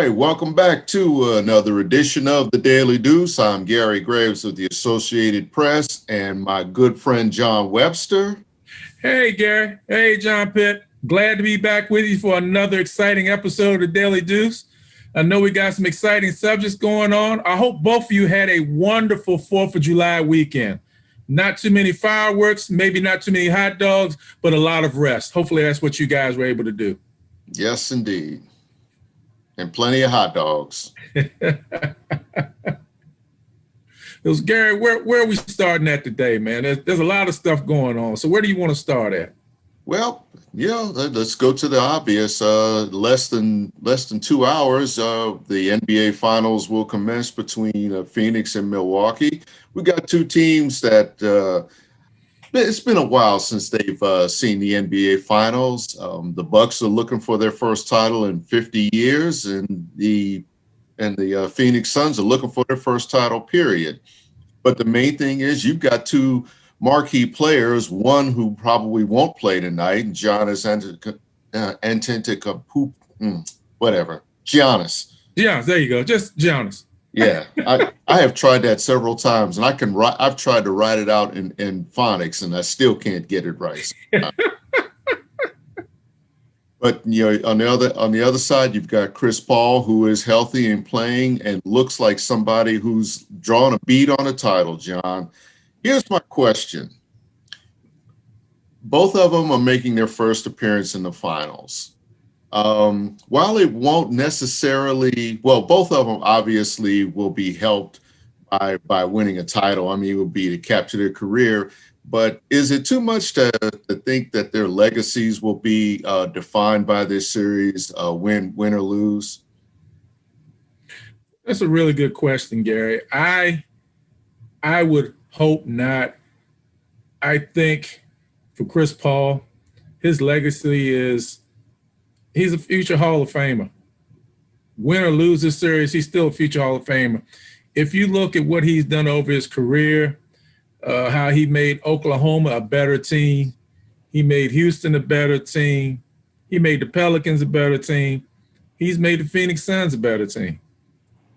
right, welcome back to another edition of the Daily Deuce. I'm Gary Graves of the Associated Press and my good friend John Webster. Hey, Gary. Hey, John Pitt. Glad to be back with you for another exciting episode of the Daily Deuce. I know we got some exciting subjects going on. I hope both of you had a wonderful 4th of July weekend. Not too many fireworks, maybe not too many hot dogs, but a lot of rest. Hopefully that's what you guys were able to do. Yes, indeed. And plenty of hot dogs. Gary, where are we starting at today, man? There's a lot of stuff going on. So where do you want to start at? Well, let's go to the obvious. Less than 2 hours, the NBA Finals will commence between Phoenix and Milwaukee. We got two teams that it's been a while since they've seen the NBA Finals. The Bucks are looking for their first title in 50 years, and the Phoenix Suns are looking for their first title, period. But the main thing is you've got two marquee players, one who probably won't play tonight, Giannis Antetokounmpo, Giannis. Giannis, there you go. Just Giannis. Yeah, I have tried that several times, and I've tried to write it out in phonics, and I still can't get it right. But on the other side, you've got Chris Paul, who is healthy and playing, and looks like somebody who's drawn a bead on a title. John, here's my question: both of them are making their first appearance in the finals. While it won't necessarily, both of them obviously will be helped by winning a title. I mean, it would be to capture their career. But is it too much to think that their legacies will be defined by this series, win or lose? That's a really good question, Gary. I would hope not. I think for Chris Paul, his legacy is he's a future Hall of Famer. Win or lose this series, he's still a future Hall of Famer. If you look at what he's done over his career, how he made Oklahoma a better team, he made Houston a better team, he made the Pelicans a better team, he's made the Phoenix Suns a better team.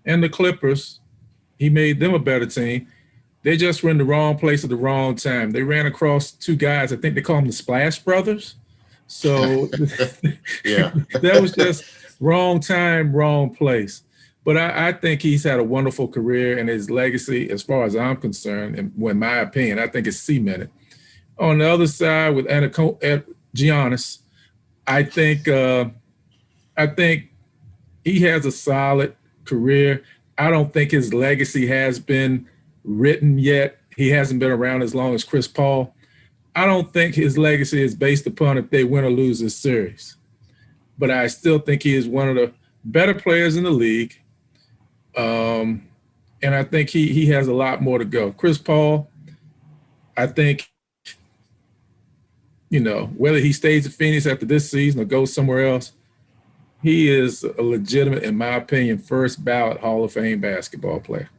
And the Clippers, he made them a better team. They just were in the wrong place at the wrong time. They ran across two guys, I think they call them the Splash Brothers. So yeah, that was just wrong time, wrong place. But I think he's had a wonderful career, and his legacy, as far as I'm concerned, and in my opinion, I think it's cemented. On the other side with Giannis, I think he has a solid career. I don't think his legacy has been written yet. He hasn't been around as long as Chris Paul. I don't think his legacy is based upon if they win or lose this series. But I still think he is one of the better players in the league. And I think he has a lot more to go. Chris Paul, I think, whether he stays at Phoenix after this season or goes somewhere else, he is a legitimate, in my opinion, first ballot Hall of Fame basketball player.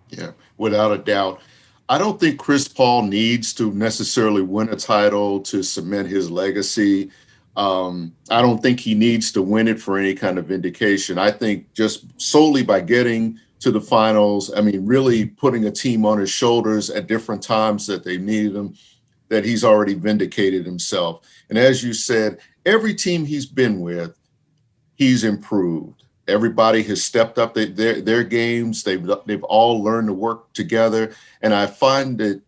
Yeah, without a doubt. I don't think Chris Paul needs to necessarily win a title to cement his legacy. I don't think he needs to win it for any kind of vindication. I think just solely by getting to the finals, I mean, really putting a team on his shoulders at different times that they needed him, that he's already vindicated himself. And as you said, every team he's been with, he's improved. Everybody has stepped up their games. They've all learned to work together. And I find it,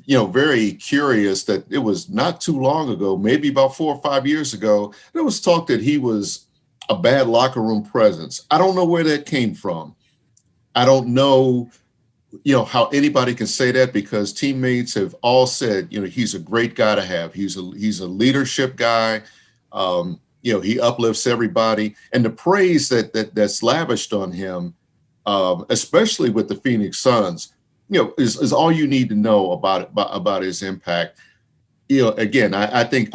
very curious that it was not too long ago, maybe about 4 or 5 years ago, there was talk that he was a bad locker room presence. I don't know where that came from. I don't know, how anybody can say that, because teammates have all said, he's a great guy to have. He's a leadership guy. He uplifts everybody, and the praise that's lavished on him, especially with the Phoenix Suns, is all you need to know about his impact. Again, I think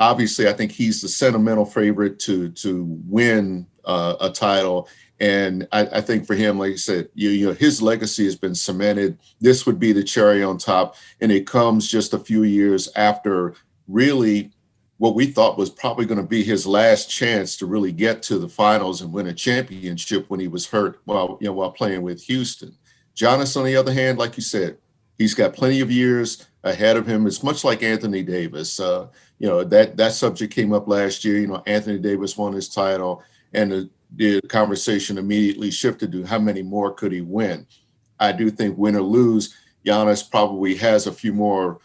he's the sentimental favorite to win a title, and I think for him, like you said, his legacy has been cemented. This would be the cherry on top, and it comes just a few years after really what we thought was probably going to be his last chance to really get to the finals and win a championship when he was hurt while playing with Houston. Giannis, on the other hand, like you said, he's got plenty of years ahead of him. It's much like Anthony Davis. That subject came up last year. Anthony Davis won his title, and the conversation immediately shifted to how many more could he win. I do think win or lose, Giannis probably has a few more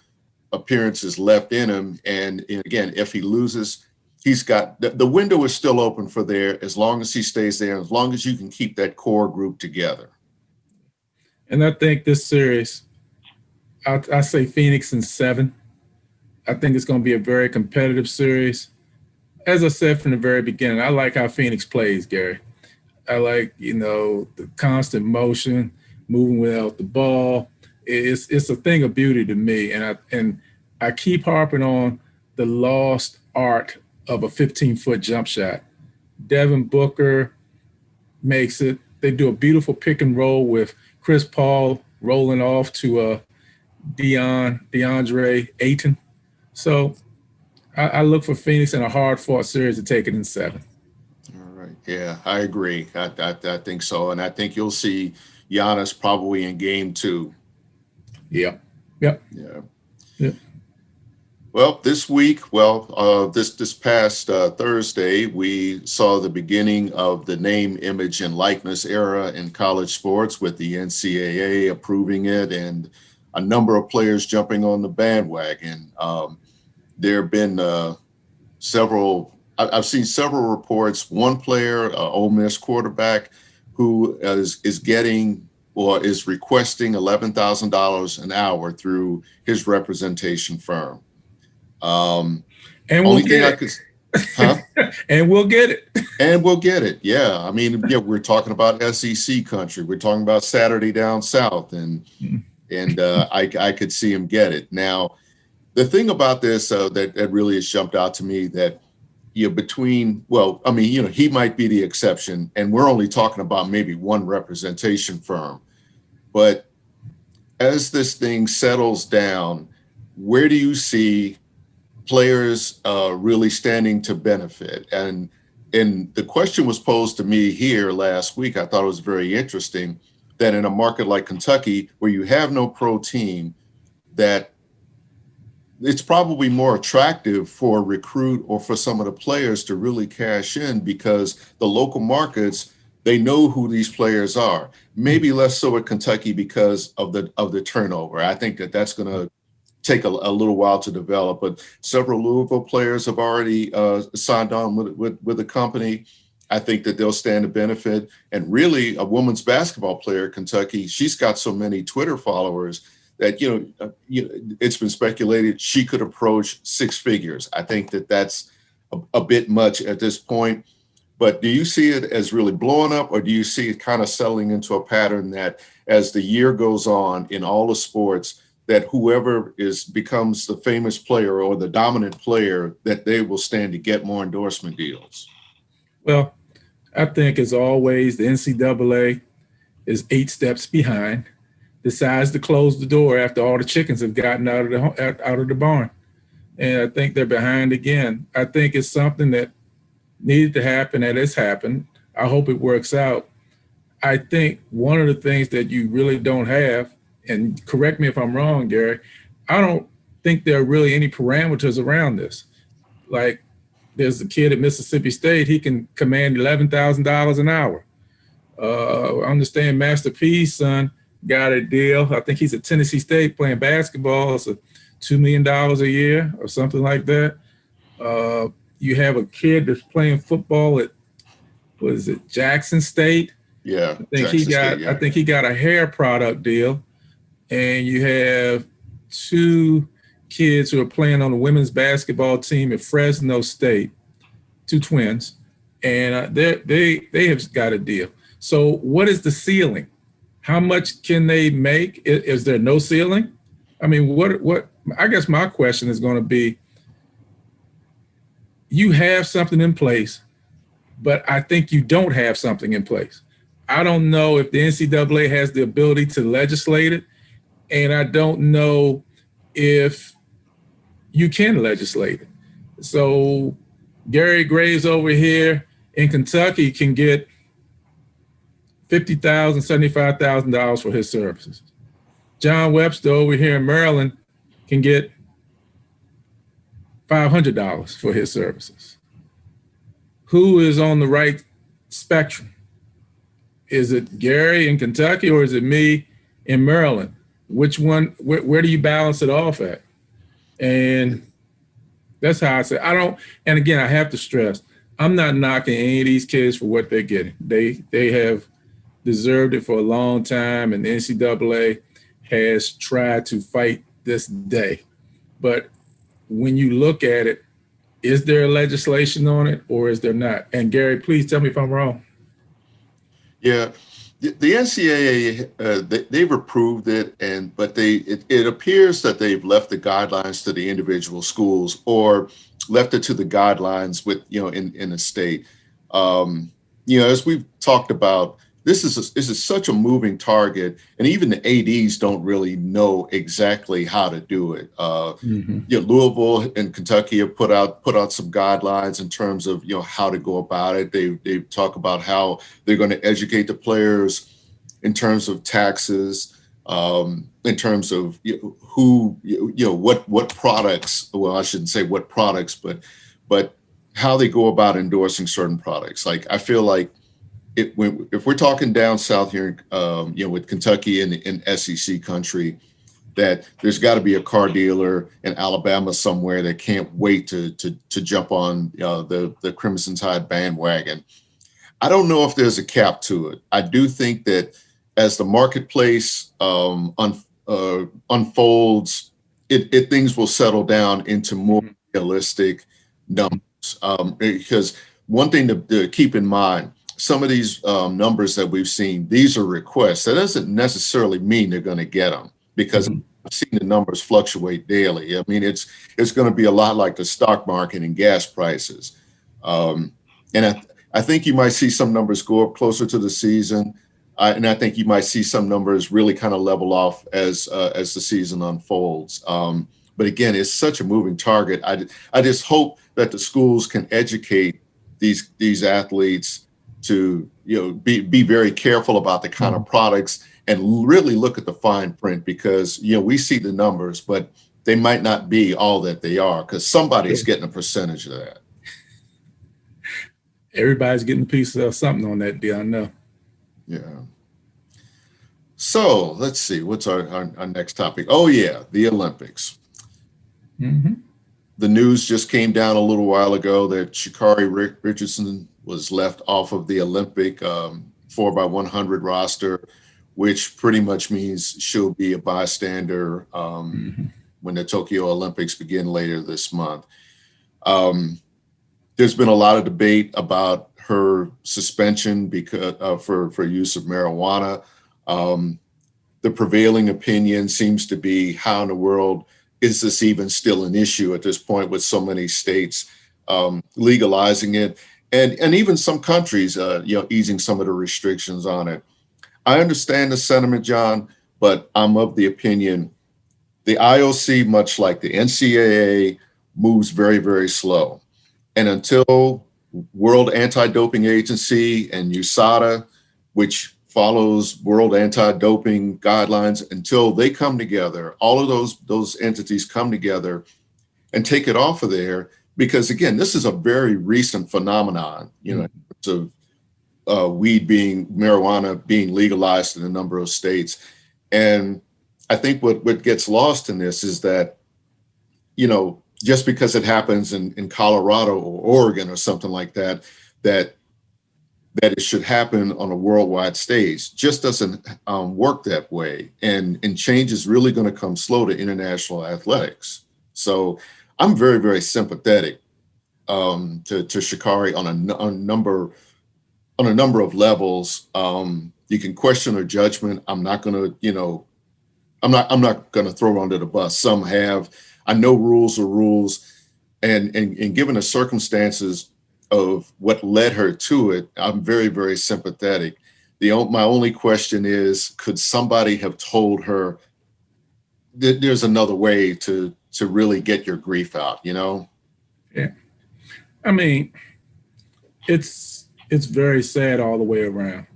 appearances left in him. And again, if he loses, he's got the window is still open for there as long as he stays there, as long as you can keep that core group together. And I think this series, I say Phoenix in 7. I think it's going to be a very competitive series. As I said from the very beginning, I like how Phoenix plays, Gary. I like, the constant motion, moving without the ball. It's a thing of beauty to me. And I keep harping on the lost art of a 15-foot jump shot. Devin Booker makes it. They do a beautiful pick and roll with Chris Paul rolling off to DeAndre Ayton. So I look for Phoenix in a hard-fought series to take it in 7. All right. Yeah, I agree. I think so. And I think you'll see Giannis probably in game 2. Yep. Yeah. Well, this past Thursday, we saw the beginning of the name, image, and likeness era in college sports with the NCAA approving it and a number of players jumping on the bandwagon. There have been several. I've seen several reports. One player, Ole Miss quarterback, who is getting or is requesting $11,000 an hour through his representation firm. And we'll get it. And we'll get it. And we'll get it. Yeah. I mean, we're talking about SEC country. We're talking about Saturday down south, and I could see him get it. Now, the thing about this that really has jumped out to me that he might be the exception, and we're only talking about maybe one representation firm. But as this thing settles down, where do you see players really standing to benefit? And the question was posed to me here last week. I thought it was very interesting that in a market like Kentucky, where you have no pro team, that it's probably more attractive for a recruit or for some of the players to really cash in, because the local markets, they know who these players are. Maybe less so at Kentucky because of the turnover. I think that's going to take a little while to develop, but several Louisville players have already signed on with the company. I think that they'll stand to benefit. And really, a women's basketball player at Kentucky, she's got so many Twitter followers that, it's been speculated she could approach 6 figures. I think that that's a bit much at this point. But do you see it as really blowing up, or do you see it kind of settling into a pattern that as the year goes on in all the sports, that whoever becomes the famous player or the dominant player, that they will stand to get more endorsement deals? Well, I think as always, the NCAA is 8 steps behind, decides to close the door after all the chickens have gotten out of the barn. And I think they're behind again. I think it's something that needed to happen, and it's happened. I hope it works out. I think one of the things that you really don't have, and correct me if I'm wrong, Gary, I don't think there are really any parameters around this. Like, there's a kid at Mississippi State, he can command $11,000 an hour. I understand Master P's son got a deal. I think he's at Tennessee State playing basketball. It's $2 million a year or something like that. You have a kid that's playing football at, Jackson State? Yeah, I think he got a hair product deal. And you have 2 kids who are playing on the women's basketball team at Fresno State, 2 twins, and they have got a deal. So what is the ceiling? How much can they make? Is there no ceiling? I mean, what? I guess my question is going to be, you have something in place, but I think you don't have something in place. I don't know if the NCAA has the ability to legislate it, and I don't know if you can legislate it. So Gary Graves over here in Kentucky can get $50,000, $75,000 for his services. John Webster over here in Maryland can get $500 for his services. Who is on the right spectrum? Is it Gary in Kentucky or is it me in Maryland? Which one, where do you balance it off at? And that's how I say, I don't, and again, I have to stress, I'm not knocking any of these kids for what they're getting. They have deserved it for a long time, and the NCAA has tried to fight this day. But when you look at it, is there legislation on it or is there not? And Gary, please tell me if I'm wrong. Yeah, the NCAA they've approved it, but it appears that they've left the guidelines to the individual schools or left it to the guidelines with in the state. As we've talked about, this is such a moving target, and even the ADs don't really know exactly how to do it. Louisville and Kentucky have put out some guidelines in terms of how to go about it. They talk about how they're going to educate the players in terms of taxes, in terms of what products. Well, I shouldn't say what products, but how they go about endorsing certain products. Like I feel like if we're talking down south here, with Kentucky and in SEC country, that there's got to be a car dealer in Alabama somewhere that can't wait to jump on the Crimson Tide bandwagon. I don't know if there's a cap to it. I do think that as the marketplace unfolds, things will settle down into more realistic numbers. Because one thing to keep in mind, some of these numbers that we've seen, these are requests. That doesn't necessarily mean they're going to get them, because I've seen the numbers fluctuate daily. I mean, it's going to be a lot like the stock market and gas prices. And I think you might see some numbers go up closer to the season. And I think you might see some numbers really kind of level off as the season unfolds. But again, it's such a moving target. I just hope that the schools can educate these athletes to be very careful about the kind of products and really look at the fine print, because we see the numbers, but they might not be all that they are, because somebody's getting a percentage of that. Everybody's getting a piece of something on that deal, I know. Yeah. So let's see, what's our next topic? Oh yeah, the Olympics. The news just came down a little while ago that Sha'Carri Richardson was left off of the Olympic 4x100 roster, which pretty much means she'll be a bystander when the Tokyo Olympics begin later this month. There's been a lot of debate about her suspension because for use of marijuana. The prevailing opinion seems to be, how in the world is this even still an issue at this point, with so many states legalizing it, and even some countries easing some of the restrictions on it. I understand the sentiment, John, but I'm of the opinion the IOC, much like the NCAA, moves very, very slow. And until World Anti-Doping Agency and USADA, which follows World Anti-Doping guidelines, until they come together, all of those entities come together and take it off of there, because again, this is a very recent phenomenon, in terms of marijuana being legalized in a number of states. And I think what gets lost in this is that, just because it happens in Colorado or Oregon or something like that, that it should happen on a worldwide stage just doesn't work that way. And change is really going to come slow to international athletics. So I'm very, very sympathetic to Sha'Carri on a number of levels. You can question her judgment. I'm not going to, I'm not going to throw her under the bus. Some have. I know rules are rules, and given the circumstances of what led her to it, I'm very, very sympathetic. My only question is, could somebody have told her that there's another way to really get your grief out, Yeah. I mean, it's very sad all the way around.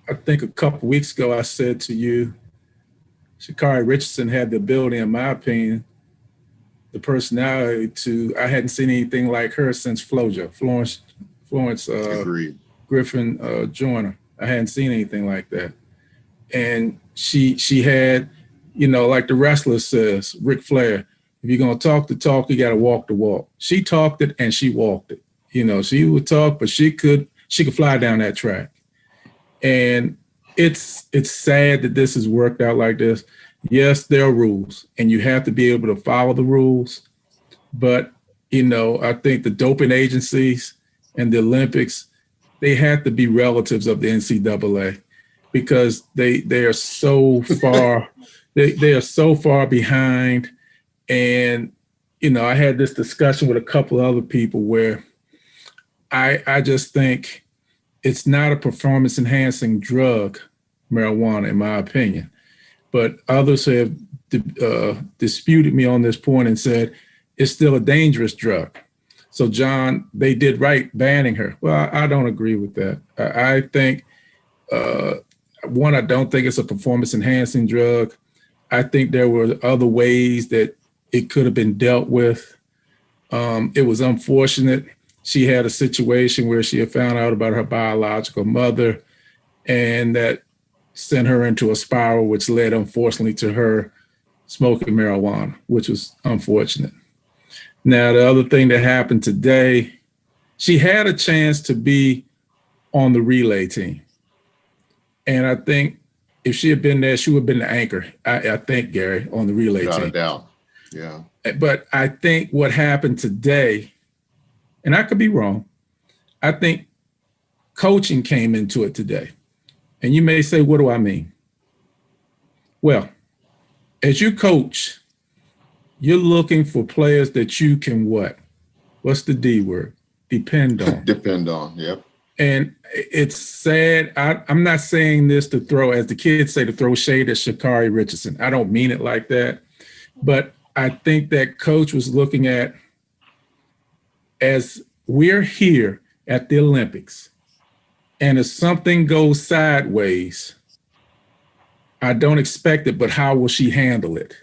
I think a couple weeks ago I said to you, Shakari Richardson had the ability, in my opinion, the personality to. I hadn't seen anything like her since Floja, Florence Agreed. Griffin Joyner. I hadn't seen anything like that. And she had, like the wrestler says, Ric Flair, if you're gonna talk the talk, you gotta walk the walk. She talked it and she walked it. She would talk, but she could fly down that track. And it's sad that this has worked out like this. Yes, there are rules, and you have to be able to follow the rules. But I think the doping agencies and the Olympics, they have to be relatives of the NCAA because they are so far they are so far behind. And I had this discussion with a couple of other people where I just think it's not a performance enhancing drug, marijuana, in my opinion. But others have disputed me on this point and said it's still a dangerous drug. So, John, they did right banning her. Well, I don't agree with that. I think, one, I don't think it's a performance enhancing drug. I think there were other ways that it could have been dealt with. It was unfortunate. She had a situation where she had found out about her biological mother, and that sent her into a spiral, which led, unfortunately, to her smoking marijuana, which was unfortunate. Now, the other thing that happened today, she had a chance to be on the relay team. And I think if she had been there, she would have been the anchor, I think, Gary, on the relay Without a team. doubt. Yeah. But I think what happened today, and I could be wrong, I think coaching came into it today. And you may say, what do I mean? Well, as you coach, you're looking for players that you can what? What's the D word? Depend on. Depend on. Yep. And it's sad. I'm not saying this to throw, as the kids say, to throw shade at Shakari Richardson. I don't mean it like that. But I think that coach was looking at, as we're here at the Olympics, and if something goes sideways, I don't expect it, but how will she handle it?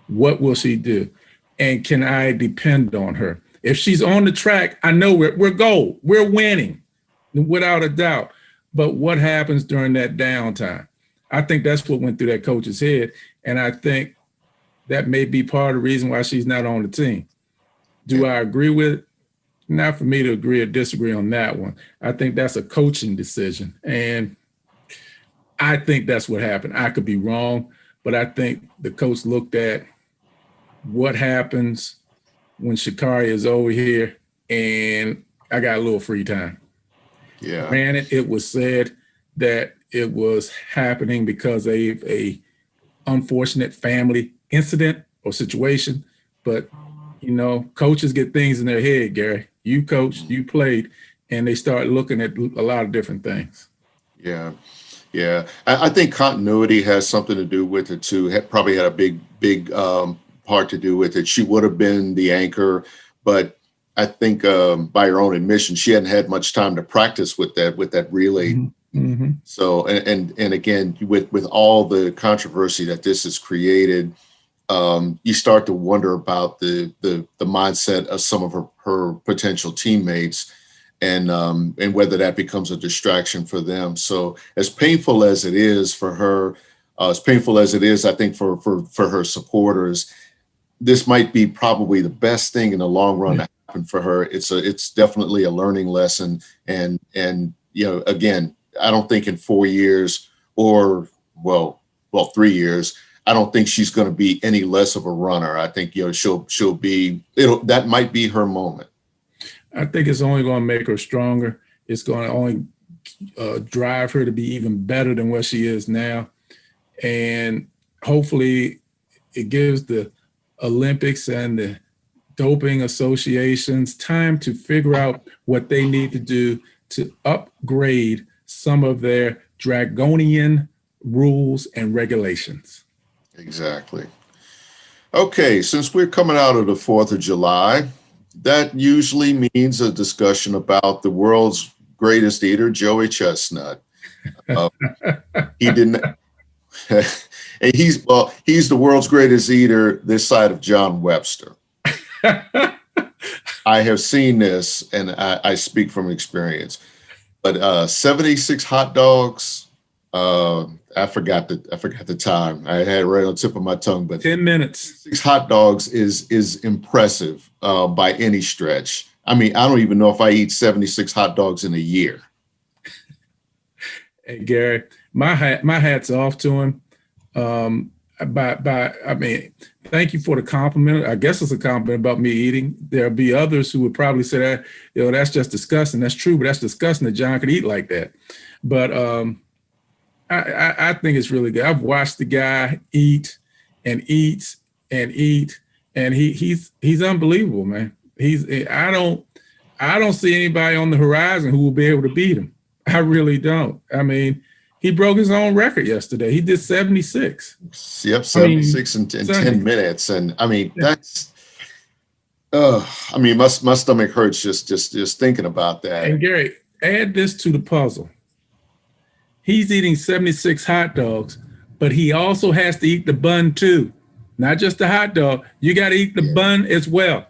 What will she do? And can I depend on her? If she's on the track, I know we're gold. We're winning, without a doubt. But what happens during that downtime? I think that's what went through that coach's head. And I think that may be part of the reason why she's not on the team. Do I agree with it? Not for me to agree or disagree on that one. I think that's a coaching decision. And I think that's what happened. I could be wrong, but I think the coach looked at what happens when Shakari is over here and I got a little free time. Yeah. Granted, it was said that it was happening because of a unfortunate family incident or situation, but coaches get things in their head, Gary. You coached, you played, and they start looking at a lot of different things. Yeah. Yeah. I think continuity has something to do with it too. Probably had a big part to do with it. She would have been the anchor, but I think by her own admission, she hadn't had much time to practice with that relay. Mm-hmm. So, and again, with all the controversy that this has created, you start to wonder about the mindset of some of her potential teammates, and whether that becomes a distraction for them. So, as painful as it is for her, as painful as it is, I think for her supporters, this might be probably the best thing in the long run to happen for her. It's definitely a learning lesson, and again, I don't think in 4 years or 3 years, I don't think she's going to be any less of a runner. I think she'll be. That might be her moment. I think it's only going to make her stronger. It's going to only drive her to be even better than what she is now, and hopefully, it gives the Olympics and the doping associations time to figure out what they need to do to upgrade some of their draconian rules and regulations. Exactly. Okay, since we're coming out of the 4th of July, That usually means a discussion about the world's greatest eater, Joey Chestnut. Uh, he didn't, and he's the world's greatest eater this side of John Webster. I have seen this, and I speak from experience. But 76 hot dogs. I forgot the time. I had it right on the tip of my tongue, but 10 minutes. 6 hot dogs is impressive by any stretch. I mean, I don't even know if I eat 76 hot dogs in a year. Hey, Gary, my hat's off to him. I mean, thank you for the compliment. I guess it's a compliment about me eating. There'll be others who would probably say that, that's just disgusting. That's true, but that's disgusting that John could eat like that. But I think it's really good. I've watched the guy eat and eat and eat, and he's unbelievable, man. I don't see anybody on the horizon who will be able to beat him. I really don't. I mean, he broke his own record yesterday. He did 76. Yep, 76 in 10 minutes. And I mean, that's I mean, my stomach hurts just thinking about that. And Gary, add this to the puzzle. He's eating 76 hot dogs, but he also has to eat the bun too. Not just the hot dog. You got to eat the bun as well.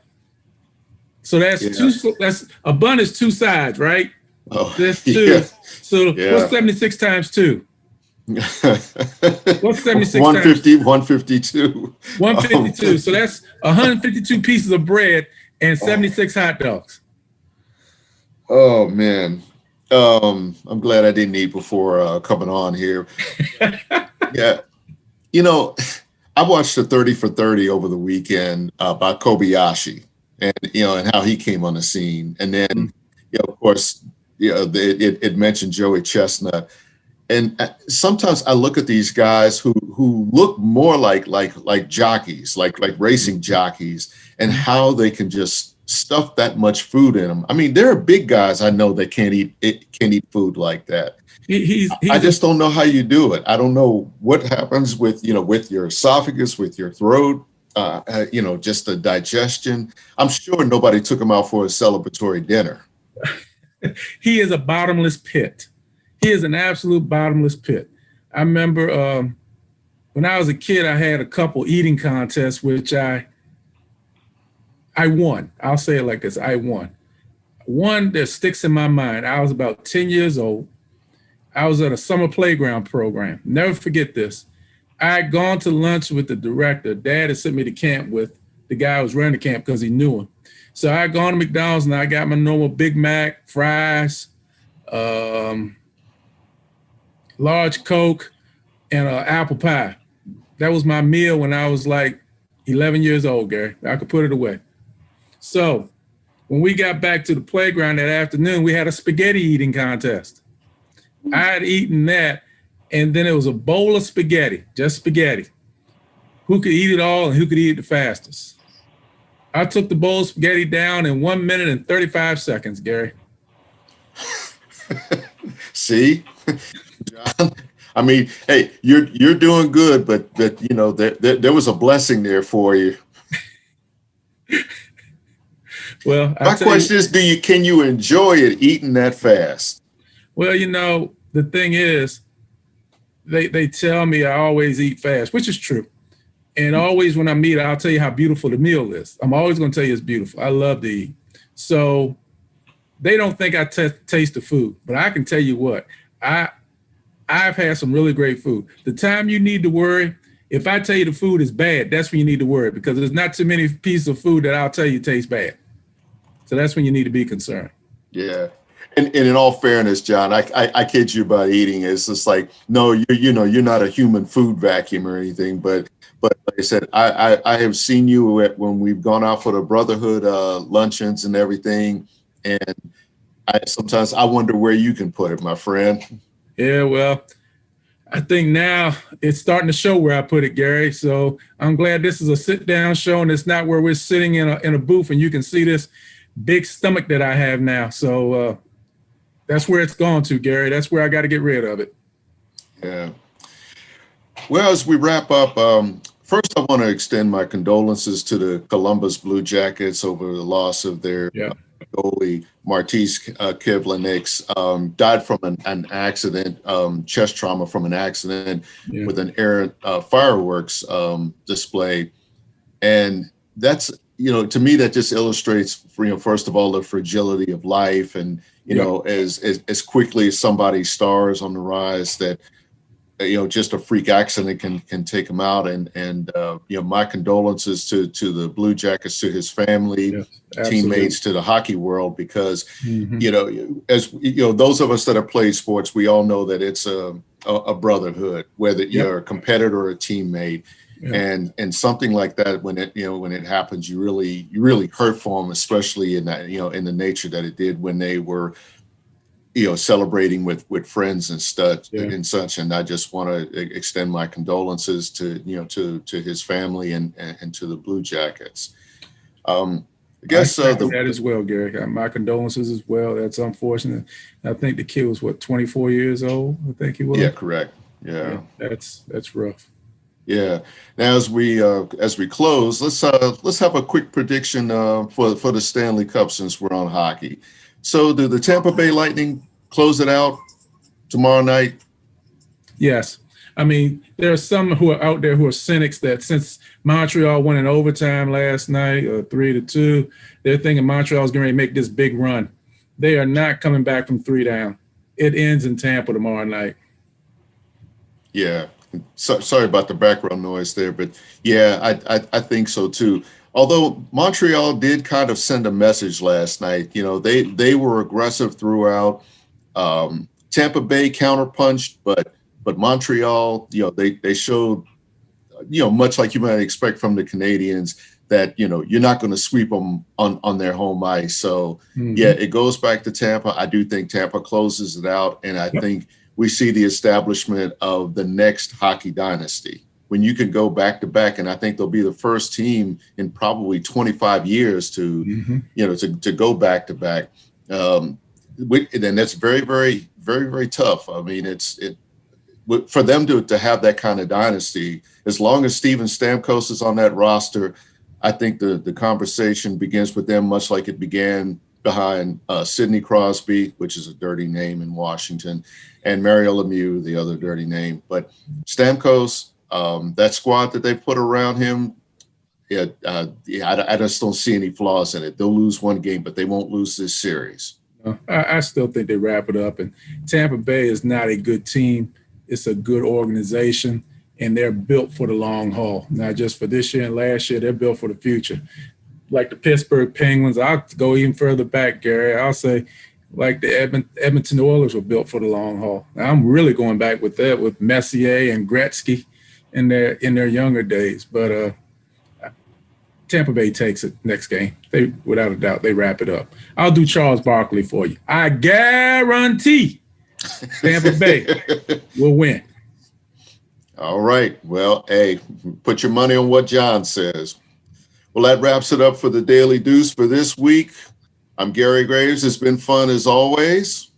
So that's that's a bun is 2 sides, right? Oh, that's 2. Yeah. So what's 76 times 2? What's 76 150, 152. 152. So that's 152 pieces of bread and 76 hot dogs. Oh man. I'm glad I didn't eat before coming on here. Yeah. I watched the 30 for 30 over the weekend by Kobayashi and and how he came on the scene. And then of course, it mentioned Joey Chestnut. And sometimes I look at these guys who look more like jockeys, like racing jockeys, and how they can just stuff that much food in them. I mean, there are big guys I know that can't eat food like that. I just don't know how you do it. I don't know what happens with your esophagus, with your throat, just the digestion. I'm sure nobody took him out for a celebratory dinner. He is a bottomless pit. He is an absolute bottomless pit. I remember when I was a kid, I had a couple eating contests, which I won. I'll say it like this. I won. One that sticks in my mind. I was about 10 years old. I was at a summer playground program. Never forget this. I had gone to lunch with the director. Dad had sent me to camp with the guy who was running the camp because he knew him. So I had gone to McDonald's and I got my normal Big Mac, fries, large Coke, and apple pie. That was my meal when I was like 11 years old, Gary. I could put it away. So when we got back to the playground that afternoon, we had a spaghetti eating contest. I had eaten that, and then it was a bowl of spaghetti, just spaghetti. Who could eat it all and who could eat it the fastest? I took the bowl of spaghetti down in 1 minute and 35 seconds, Gary. See, John, I mean, hey, you're doing good, but there was a blessing there for you. Well, my question is, can you enjoy it eating that fast? Well, the thing is, they tell me I always eat fast, which is true. And always when I meet, I'll tell you how beautiful the meal is. I'm always going to tell you it's beautiful. I love to eat. So they don't think I taste the food, but I can tell you what, I've had some really great food. The time you need to worry, if I tell you the food is bad, that's when you need to worry, because there's not too many pieces of food that I'll tell you taste bad. So that's when you need to be concerned. Yeah. And in all fairness, John, I kid you about eating. It's just like, no, you're not a human food vacuum or anything. But like I said, I have seen you when we've gone out for the brotherhood luncheons and everything. And sometimes I wonder where you can put it, my friend. Yeah, well, I think now it's starting to show where I put it, Gary. So I'm glad this is a sit-down show and it's not where we're sitting in a booth and you can see this big stomach that I have now. So that's where it's gone to, Gary. That's where I got to get rid of it. Yeah. Well, as we wrap up, First, I want to extend my condolences to the Columbus Blue Jackets over the loss of their Yeah, goalie, Martis Kivlenieks. Died from an accident, chest trauma from an accident yeah, with an errant fireworks display. And that's, to me, that just illustrates, first of all, the fragility of life. And, yep, as quickly as somebody stars on the rise, that just a freak accident can take him out. And my condolences to the Blue Jackets, to his family, yes, absolutely. teammates, to the hockey world, because Hmm. as those of us that have played sports, we all know that it's a brotherhood, whether Yep, you're a competitor or a teammate. yep, And something like that, when it happens, you really hurt for them, especially in that, in the nature that it did when they were celebrating with friends yeah. and such. And I just want to extend my condolences to his family and to the Blue Jackets. I I guess second that as well, Gary. My condolences as well. That's unfortunate. I think the kid was what, 24 years old. I think he yeah, was. correct. Yeah, Yeah. that's rough. Yeah. Now, as we close, let's have a quick prediction for the Stanley Cup, since we're on hockey. So, do the Tampa Bay Lightning close it out tomorrow night? Yes. I mean, there are some who are out there who are cynics that since Montreal won in overtime last night, 3-2, they're thinking Montreal's going to make this big run. They are not coming back from three down. It ends in Tampa tomorrow night. Yeah. Sorry about the background noise there, but yeah, I think so too. Although Montreal did kind of send a message last night. They were aggressive throughout. Tampa Bay counterpunched, but Montreal, they showed, much like you might expect from the Canadians, that you're not going to sweep them on their home ice. So yeah, Hmm. it goes back to Tampa. I do think Tampa closes it out, and I Yep. think we see the establishment of the next hockey dynasty when you can go back to back. And I think they'll be the first team in probably 25 years to Hmm. to go back to back. Um, and that's very, very, very, very tough. I mean, for them to have that kind of dynasty, as long as Steven Stamkos is on that roster, I think the conversation begins with them, much like it began behind Sidney Crosby, which is a dirty name in Washington, and Mario Lemieux, the other dirty name. But Stamkos, that squad that they put around him, yeah, I just don't see any flaws in it. They'll lose one game, but they won't lose this series. I still think they wrap it up. And Tampa Bay is not a good team. It's a good organization, and they're built for the long haul, not just for this year and last year. They're built for the future. Like the Pittsburgh Penguins, I'll go even further back, Gary. I'll say like the Edmonton Oilers were built for the long haul. Now, I'm really going back with that with Messier and Gretzky in their younger days. But Tampa Bay takes it next game. They, without a doubt, they wrap it up. I'll do Charles Barkley for you. I guarantee Tampa Bay will win. All right. Well, hey, put your money on what John says. Well, that wraps it up for the Daily Deuce for this week. I'm Gary Graves. It's been fun as always.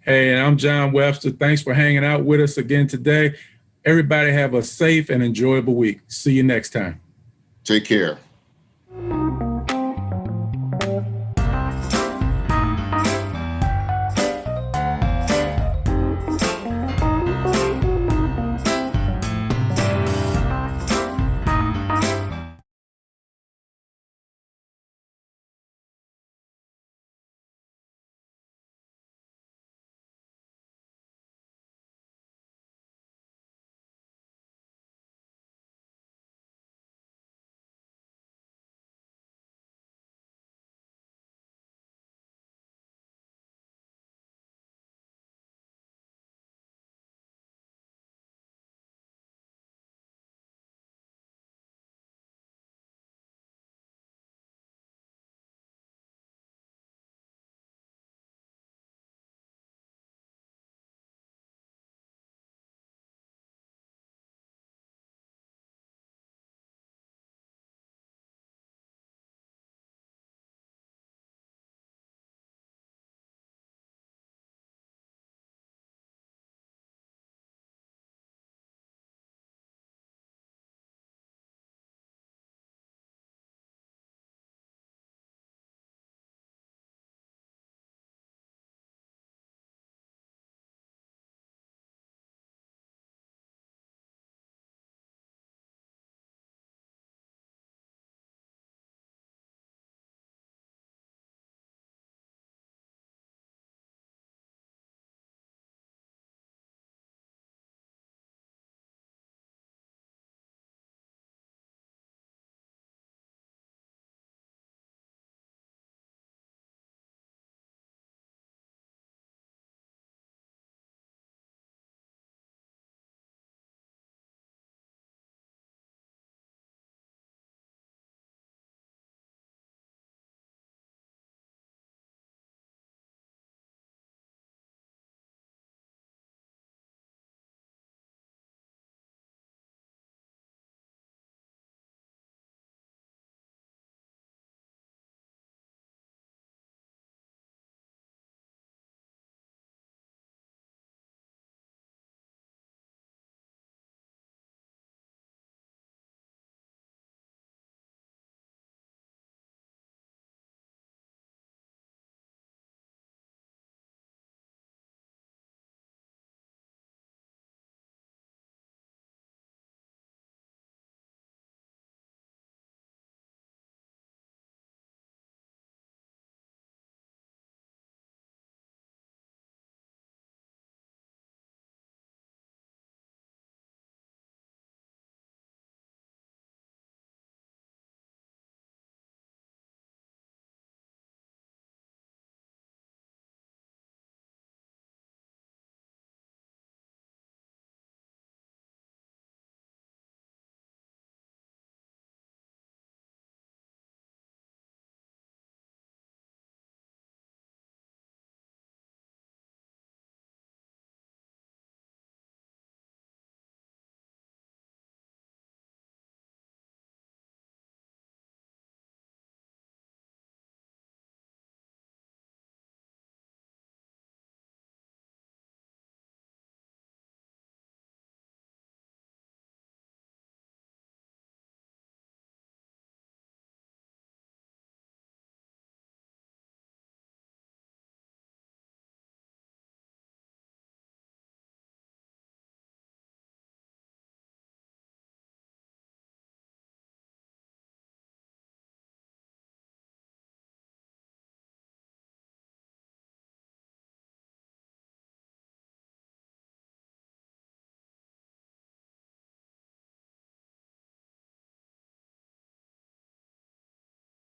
Hey, and I'm John Webster. Thanks for hanging out with us again today. Everybody have a safe and enjoyable week. See you next time. Take care.